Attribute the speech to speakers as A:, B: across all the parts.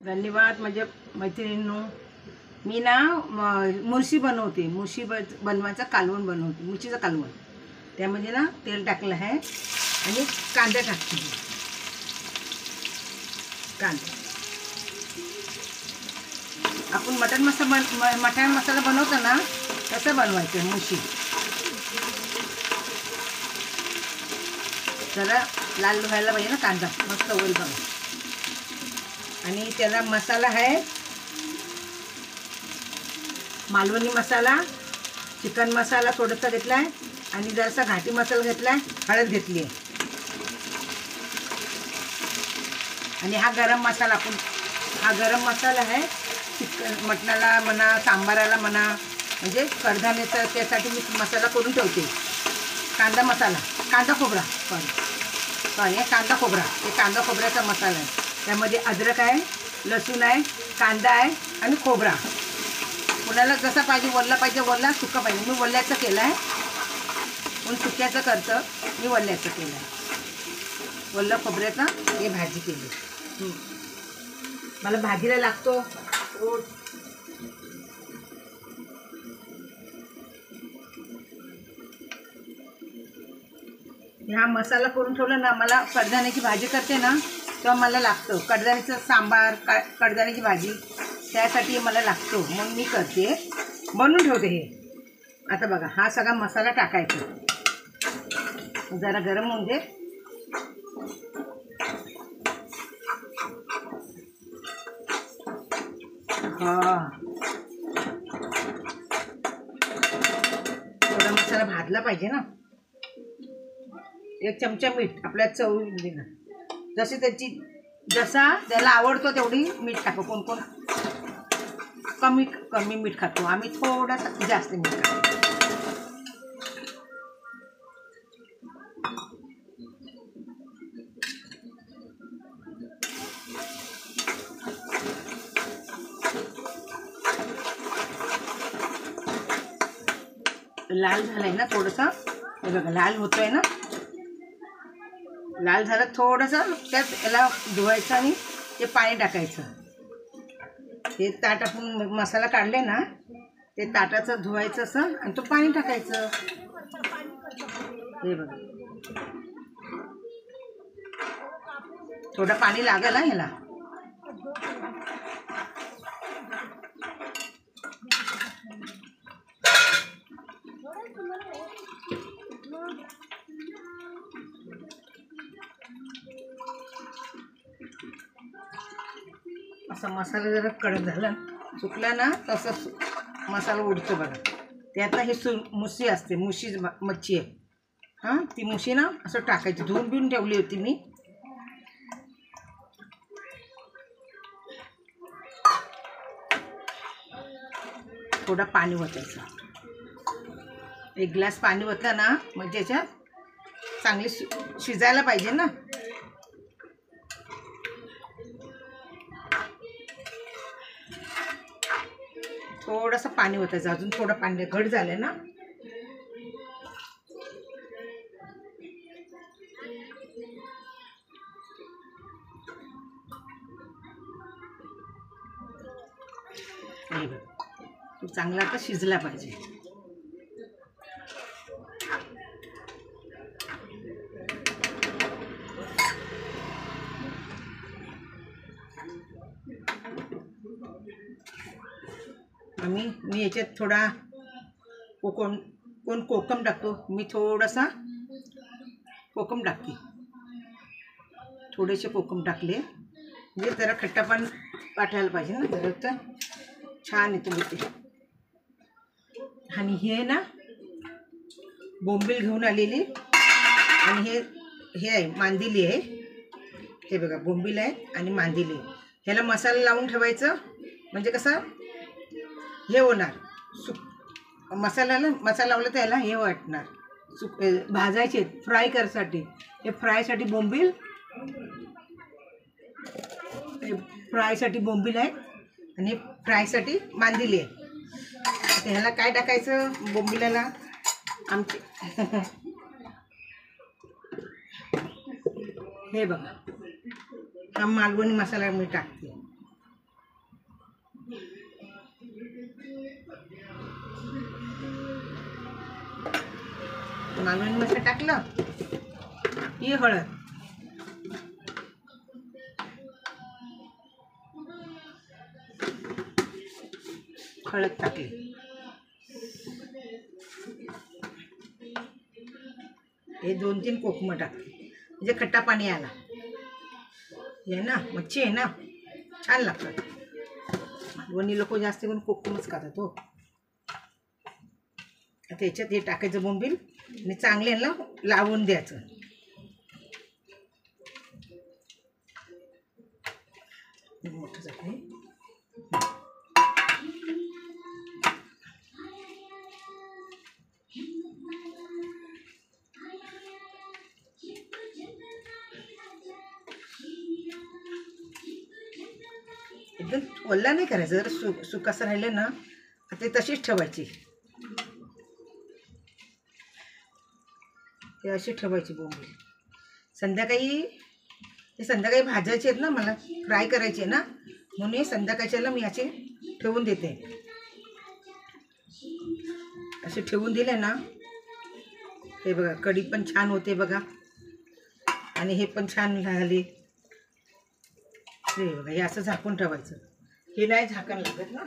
A: धन्यवाद माझ्या मैत्रिणींनो. मी ना मुरशी बनवते. मुरशी बनवायचं कालवण बनवते, मुरशीचं कालवण. त्यामध्ये ना तेल टाकलं आहे आणि कांदा टाकते. कांदा आपण मटण मसाला बनवतो ना तसं बनवायचं. मुरशी जरा लाल व्हायला पाहिजे ना, कांदा मस्त होईल बघा. आणि त्याला मसाला आहे मालवणी मसाला, चिकन मसाला थोडासा घेतला आहे आणि जरासा घाटी मसाला घेतला आहे, हळद घेतली आहे आणि हा गरम मसाला. हा गरम मसाला आहे चिकन मटणाला म्हणा, सांबाराला म्हणा, म्हणजे कडधान्याचा त्यासाठी मी मसाला करून ठेवते. कांदा मसाला, कांदा खोबरा हे कांदा खोबरा, हे कांदा खोबऱ्याचा मसाला आहे. त्यामध्ये अद्रक आहे, लसूण आहे, कांदा आहे आणि खोबरा. कोणाला जसा पाहिजे, वल्ला पाहिजे वल्ला, सुका पाहिजे. मी वल्ल्याचं केलं आहे, कोण सुक्याचं करतं, मी वल्ल्याचं केलं आहे. वल्ला खोबऱ्याचा हे भाजी केली. मला भाजीला लागतो रोज. हा मसाला करून ठेवला ना, मला कडधान्याची भाजी करते ना तेव्हा मला लागतं. कडधान्याचं सांबार, कडधान्याची भाजी त्यासाठी मला लागतो, मग मी करते, बनवून ठेवते. हे आता बघा, हा सगळा मसाला टाकायचा. जरा गरम होऊन दे. थोडा मसाला भाजला पाहिजे ना. 1 चमचा मीठ आपल्या चवीला, जसा त्याला आवडतो तेवढी मीठ टाकू. कोण कोण कमी मीठ खातो, आम्ही थोडासा जास्त मीठ खातो. लाल झालाय ना थोडासा, हे बघा लाल होतोय ना. लाल झालं थोडंसं, त्यात याला धुवायचं आणि ते पाणी टाकायचं. ते ताट आपण मसाला काढले ना, ते ताटाचं धुवायचं असं आणि तो पाणी टाकायचं. हे बघा, थोडं पाणी लागेल ना ह्याला. असा मसाला जरा कडक झाला, सुकला ना, तसं मसाला उडतो बघा. त्यातनं ही मुशी असते, मुशी मच्छी आहे. हां, ती मुशी ना असं टाकायची. धुवून बिवून ठेवली होती मी. थोडं पाणी ओतायचं. 1 ग्लास पाणी ओतलं ना, मग त्याच्यात चांगली शिजायला पाहिजे ना. थोडंसं पाणी ओतायचं. अजून थोडं पाणी घट झालं ना. चांगला आता शिजला पाहिजे. मी याच्यात थोडा कोण कोकम टाकतो, मी थोडासा कोकम टाकते. थोडेसे कोकम टाकले म्हणजे जरा खट्टापण वाटायला पाहिजे ना, जरा तर छान येतो ते. आणि हे ना बोंबील घेऊन आलेली, आणि हे आहे मांदिली आहे. हे बघा, बोंबील आहे आणि मांदिली. ह्याला मसाला लावून ठेवायचं, म्हणजे कसं हे होणार. मसाला लावलं तर याला हे वाटणार. भाजायचे फ्राय करायसाठी. हे फ्रायसाठी बोंबील, फ्रायसाठी बोंबील आहे आणि फ्रायसाठी मांदिली आहे. ह्याला काय टाकायचं बोंबिलाला आमचे हे बघा, हा मालवणी मसाला मी टाकते. मालवणी मसाला टाकलं ही हळद, हळद टाकली, हे 2-3 कोकमं टाकले म्हणजे खट्टा पाणी आला हे ना. मच्छी आहे ना, छान लागतात. मालवणी लोक जास्त करून कोकमच खातात हो. आता याच्यात हे टाकायचं बोंबील आणि चांगले यांना लावून द्यायचं. मोठं झालं एकदम ओला नाही करायचं. जर सुकासं राहिलं ना ते तशीच ठेवायची. ते अशी ठेवायची बोंबील. संध्याकाळी भाजायचे आहेत ना, मला फ्राय करायचे आहे ना, म्हणून हे संध्याकाळच्याला मी असे ठेवून देते. असे ठेवून दिले ना, हे बघा कढी पण छान होते बघा, आणि हे पण छान झाले. हे बघा, हे असं झाकून ठेवायचं. हे नाही झाकण लागत ना.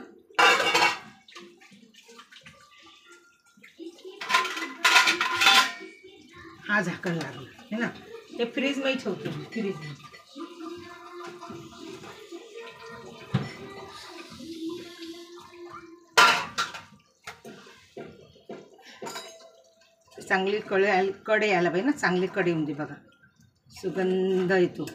A: हा झाकण लागलं है ना. हे फ्रीजमध्ये ठेवते मी, फ्रीजमध्ये. चांगली कडे यायला पाहिजे ना, चांगली कडे म्हणजे बघा सुगंध येतो.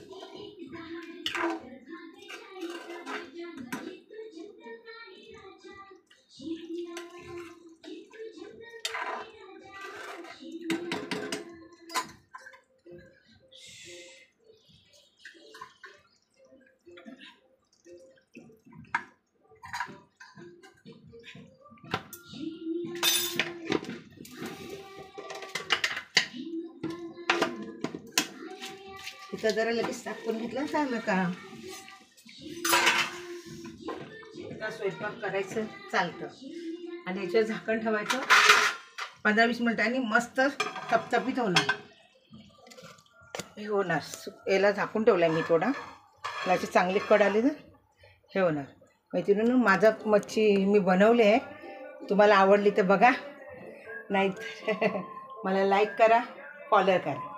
A: इथं जरा लगेच टाकून घेतलं चाललं का. आता स्वयंपाक करायचं चालतं आणि याच्यावर झाकण ठेवायचं 15-20 मिनिटांनी. मस्त थपथपीत होणार. हे होणार. याला झाकून ठेवलं आहे मी थोडा. याची चांगली कड आली तर हे होणार. मैत्रिणींनो, माझा मच्छी मी बनवली आहे. तुम्हाला आवडली तर बघा, नाही मला लाईक करा, फॉलो करा.